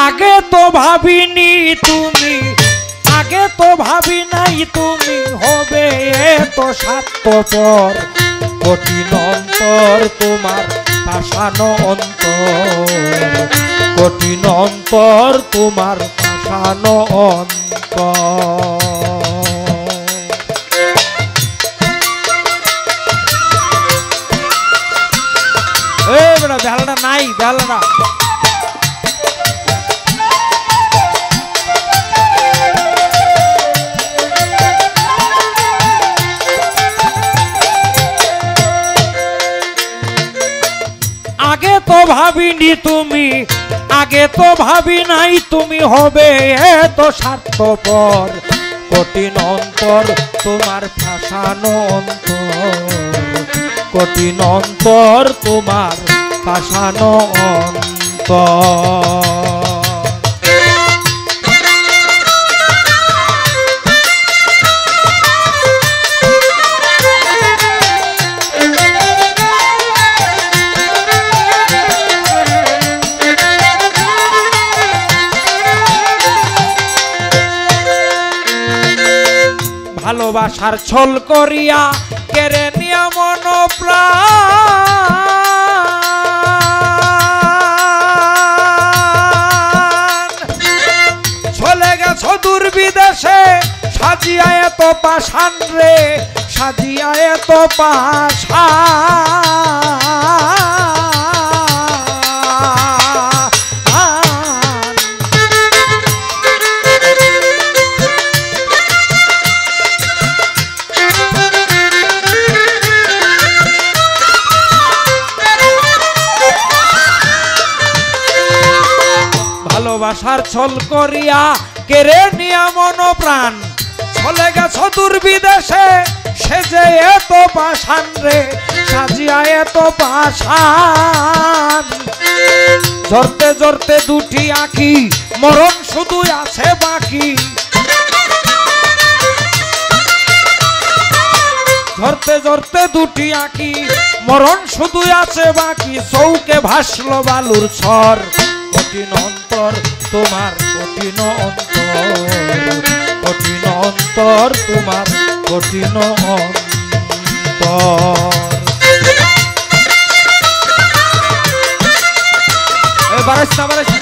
আগে তো ভাবিনি তুমি, আগে তো ভাবি নাই তুমি হবে এত স্বার্থপর। কঠিন অন্তর তোমার পাষাণ অন্তর, কঠিন অন্তর তোমার পাষাণ অন্তর। এই বেটা বেলাটা নাই, বেলাটা আগে তো ভাবিনি তুমি, আগে তো ভাবি নাই তুমি হবে এত স্বার্থপর। কঠিন অন্তর তোমার পাষাণ অন্তর, কঠিন অন্তর তোমার পাষাণ অন্তর। ভালোবাসার ছল করিয়া কেড়ে নিয়া মন প্রাণ, চলে গেছ দূর বিদেশে সাজিয়া এত পাষাণ রে, সাজিয়া এত পাষাণ। ভালোবাসার ছল করিয়া কেড়ে নিয়া মন প্রাণ, চলে গেছ দূর বিদেশে সেজে এত পাষাণ রে, সাজিয়া এত পাষাণ। ঝরতে ঝরতে দুটি আঁখি মরণ শুধু আছে বাকি, ঝরতে ঝরতে দুটি আঁখি মরণ শুধু আছে বাকি। চৌকে ভাসলো বালুর ছর, কঠিন অন্তর তোমার কঠিন অন্তর, কঠিন অন্তর তোমার কঠিন অন্তর। বারাইস্তা বারাইস্তা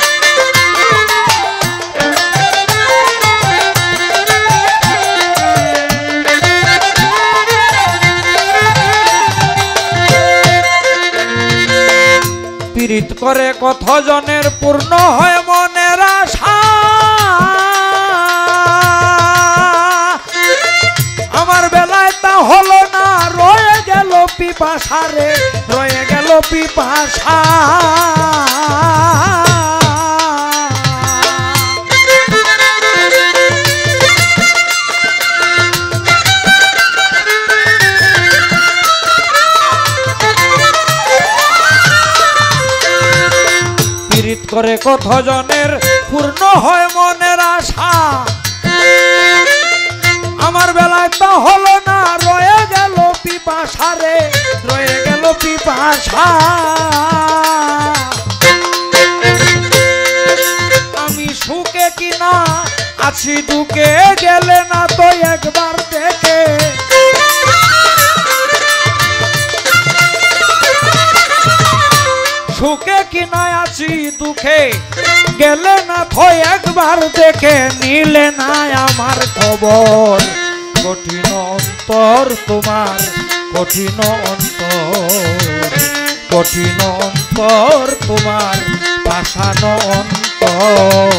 পীড়িত করে কতজনের পূর্ণ হয় মনের আশা, আমার বেলায় তা হলো না রয়ে গেল পিপাসা রে, রয়ে গেল পিপাসা। পীড়িত করে কতজনের পূর্ণ হয় মনের আশা, আমার বেলায় তা হলো না রয়ে গেল পিপাসা রে, রয়ে গেল পিপাসা। আমি সুখে কিনা আছি দুঃখে গেলে না তো একবার দেখে, সুখে কিনা আছি দুঃখে গেলে না তো একবার দেখে নিলে না আমার খবর। কঠিন অন্তর তোমার কঠিন অন্তর, কঠিন অন্তর তোমার পাষাণ অন্তর।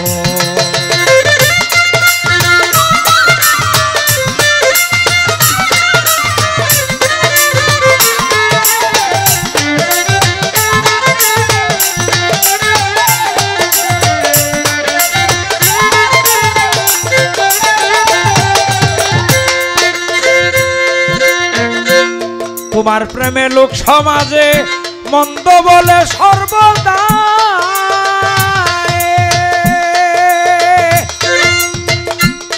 তোমার প্রেমে লোক সমাজে মন্দ বলে সর্বদা,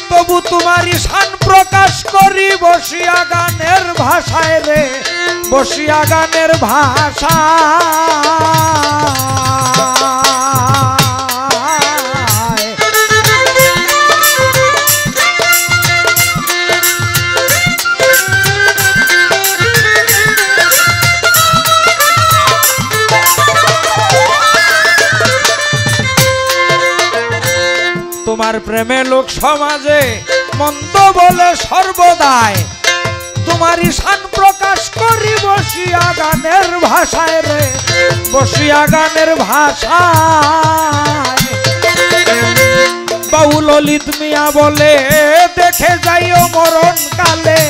তবু তোমার শান প্রকাশ করি বসিয়া গানের ভাষায় রে, বসিয়া গানের ভাষা। তোমার প্রেমে লোক সমাজে মন্দ বলে সর্বদাই তোমারই শান প্রকাশ করি বসিয়া গানের ভাষায় রে, বসিয়া গানের ভাষায়। বাউল ললিত মিয়া বলে দেখে যাইও মরণ কালে,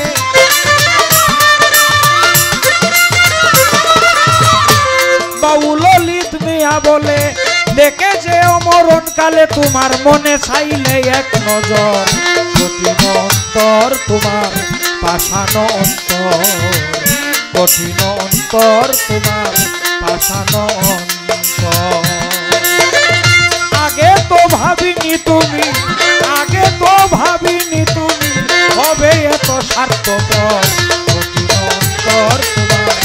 বাউল ললিত মিয়া বলে দেখে যেও মরণ কালে, তোমার মনে চাইলে এক নজর কঠিন অন্তর তোমার পাষাণ অন্তর, কঠিন অন্তর তোমার পাষাণ অন্তর। আগে তো ভাবিনি তুমি, আগে তো ভাবিনি তুমি হবে এত স্বার্থপর, কঠিন অন্তর তোমার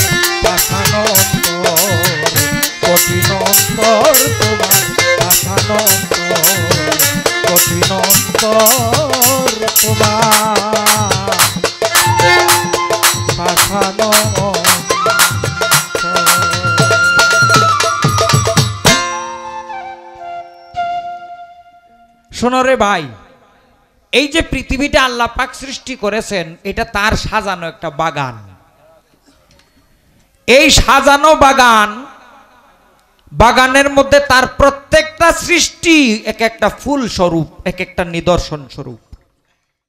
পাষাণ অন্তর, কঠিন অন্তর তোমার পাষাণ অন্তর, কঠিন অন্তর তোমার পাষাণ অন্তর। শোনো রে ভাই, এই যে পৃথিবীটা আল্লাহ পাক সৃষ্টি করেছেন এটা তার সাজানো একটা বাগান। এই সাজানো বাগান, বাগানের মধ্যে তার প্রত্যেকটা সৃষ্টি এক একটা ফুল স্বরূপ, এক একটা নিদর্শন স্বরূপ।